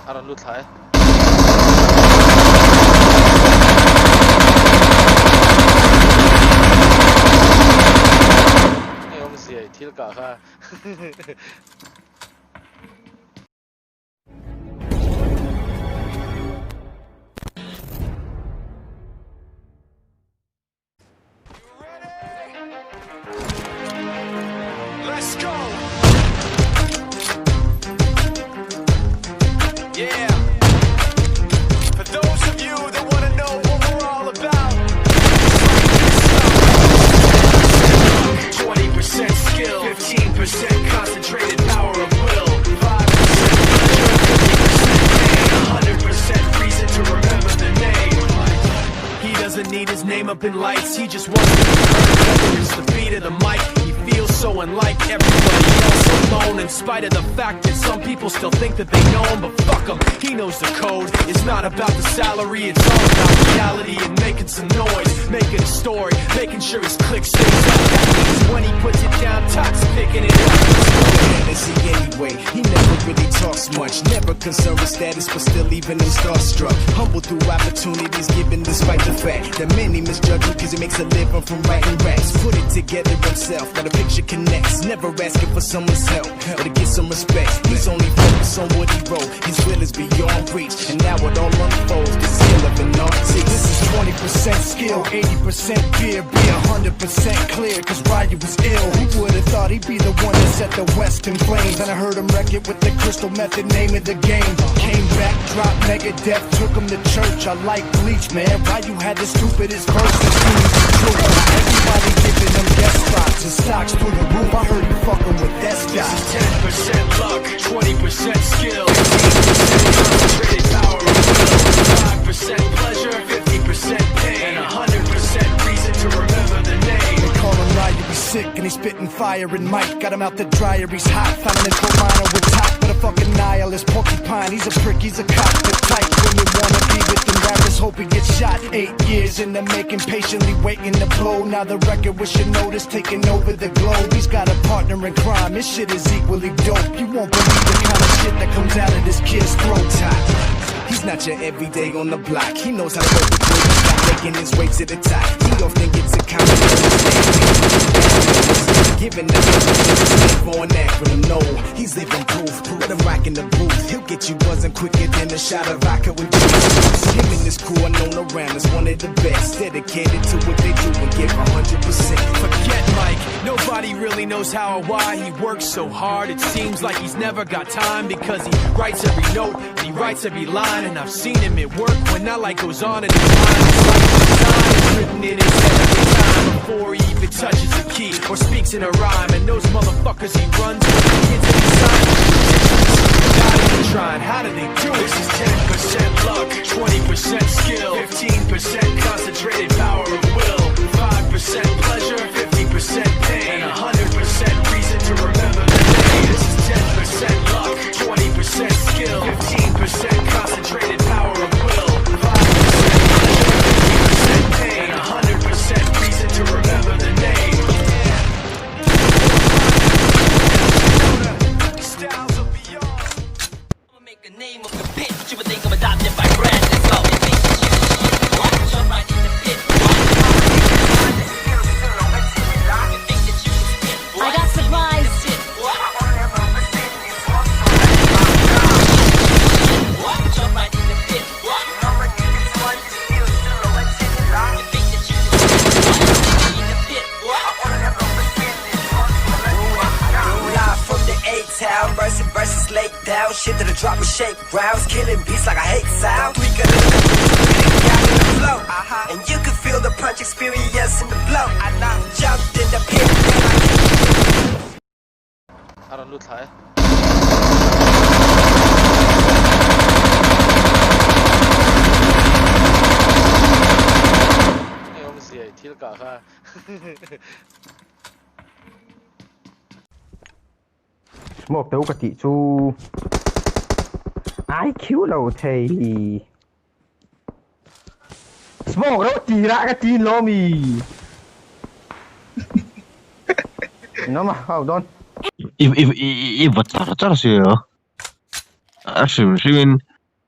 Aran lut hai nghe ông gì thil cả ha Let's go. Yeah. For those of you that want to know what we're all about, 20% skill, 15% concentrated power of will, 5% pleasure, 50% pain, 100% reason to remember the name. He doesn't need his name up in lights, he just wants to be heard, whether it's the beat of the mic. Feels so unlike everybody else alone, in spite of the fact that some people still think that they know him, but fuck him, he knows the code. It's not about the salary, it's all about reality and making some noise, making a story, making sure his click stays up. That means when he puts it down, Tox picking it up. Is he anyway? He never really talks much, never concerned with status, but still even him starstruck. Humble through opportunities given despite the fact that many misjudge him because he makes a living from writing raps. Put it together himself, now the picture connects. Never asking for someone's help or to get some respect. He's only focused on what he wrote. His will is beyond reach, and now it all unfolds. The skill of an artist. This is 20% skill, 80% fear, be 100% clear. Cause Ryu was ill. Who would've thought he'd be the one that set the West in flames? And I heard him wreck it with the crystal method, name of the game. Came back, dropped Megadeth, took him to church. I like Bleach, man. Ryu had the stupidest verse that seems the truth. Everybody giving him guest spots and stocks through the roof. I heard you fucking with that This stock. is 10% luck, 20% skill, 15% concentrated power of will, 5% pleasure, 50% pain, and 100% reason to remember the name. They call him Ryu, he's sick and he's spitting fire and Mike got him out the dryer, he's hot. Found him in coal miner with top, but a fucking nihilist porcupine. He's a prick, he's a cop, the type women wanna be with them rappers. Hope he gets shot. 8 years in the making, patiently waiting to blow. Now the record with your notice taking over the globe. He's got a partner in crime, his shit is equally dope. You won't believe the kind of shit that comes out of this kid's throat. He's not your everyday on the block. He knows how to work the good. He's not making his way to the top. He often gets a comment giving the for an acronym. No, he's living proof. Let him rock in the booth. He'll get you buzzing quicker than a shot of vodka with juice. Him and his crew are known around as one of the best. Dedicated to what they do and give 100%. Forget Mike, nobody really knows how or why he works so hard. It seems like he's never got time because he writes every note and he writes every line. And I've seen him at work when that light goes on in his mind. It's like the design is written in his head every time before he even touches a key or speaks in a rhyme. And those motherfuckers he runs with the kids that he signs. Not even trying, how do they do it? This is 10% luck, 20% skill, 15% concentrated power of will, 5% pleasure, 50% pain, and 100% reason to remember the name. This is 10% luck, 20% skill, 15% concentrated power of will, 5% pleasure, 50% pain, and 100% reason to remember the name. Styles of beyond. Make a name of the pit, what you would think of adopted by Brad. Let's go. It makes you shit. What? Jump right in the pit. I got supplies. Jump right in the pit. Live from the A-Town, mercy versus lake down. Shit to the drop of shake rounds, killing beats like I hate sound. We got in the flow, and you can feel the punch experience in the blow. I jumped in the pit. Aran lut hai nghe ông gì thil cả ha Smoke ปกติชู IQ เราเท Smoke แล้วจีระก็จีนโลมี น้ำมาเข้าโดน 이 왔다 갔다 했어요. 아쉬운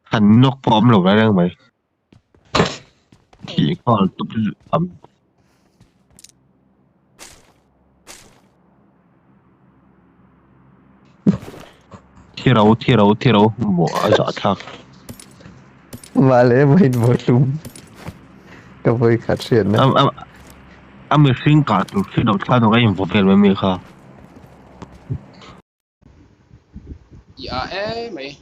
Hắn nóc bom lục ra đang mày. Chỉ có tụt ẩm. Thi đấu, mùa giỏ thạc. Mà lẽ mình vô súng. Cái với khát xiên đó. Mình sinh cả tụi khi đầu thạc nó cái gì vô phiền với mình khá. Dạ mày.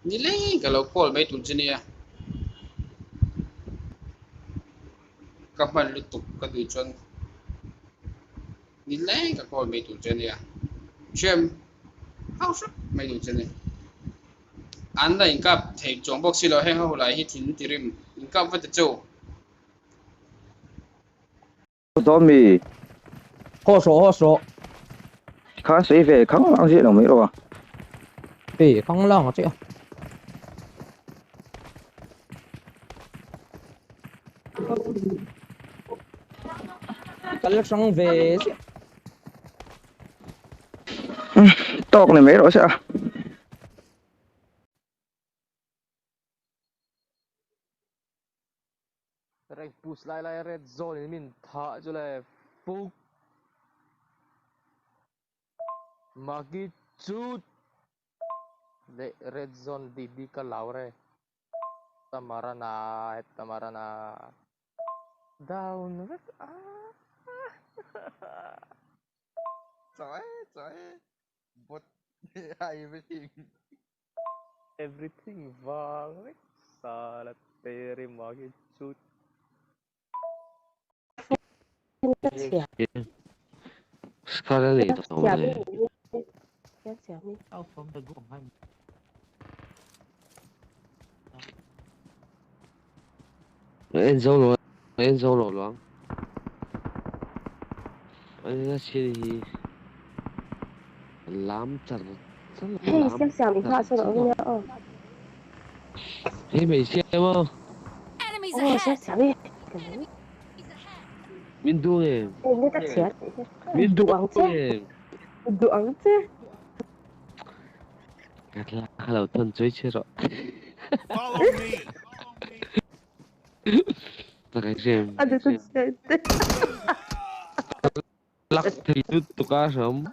Nile kalau call mai tu jenis kapan lutuk ka tu chon nile ka call mai tu jenis chem house mai tu jenis anda ingkap thei chong box silo he ho lai hi thin tirim ingkap va chu Tommy Hô số. khá sĩ về kháng lăng gì đâu mấy rồi Để không lòng chứ. Cái lúc xong về chứ. to này mấy rồi sao Rai push lai red zone min tha cho lai fu magi chut le red zone di ka law re tamara na down red Trời but everything vàng đấy salat tere magi chut Sekarang ni tak tahu ni. Enzo lo. Anh là gì thì làm chặt. Hey, xem xem mình thoại sao đó nhá. Hey, mày xem không? Ồ, xem xem đi. Mình đuổi em. Em biết tắt chết. Mình Đuổi đuổi chứ. em. Đuổi chứ. Gạt là hello thân chơi chưa rồi. Follow me. Là cái xem. Anh được tắt chết. Lắc thì tụt cá sớm.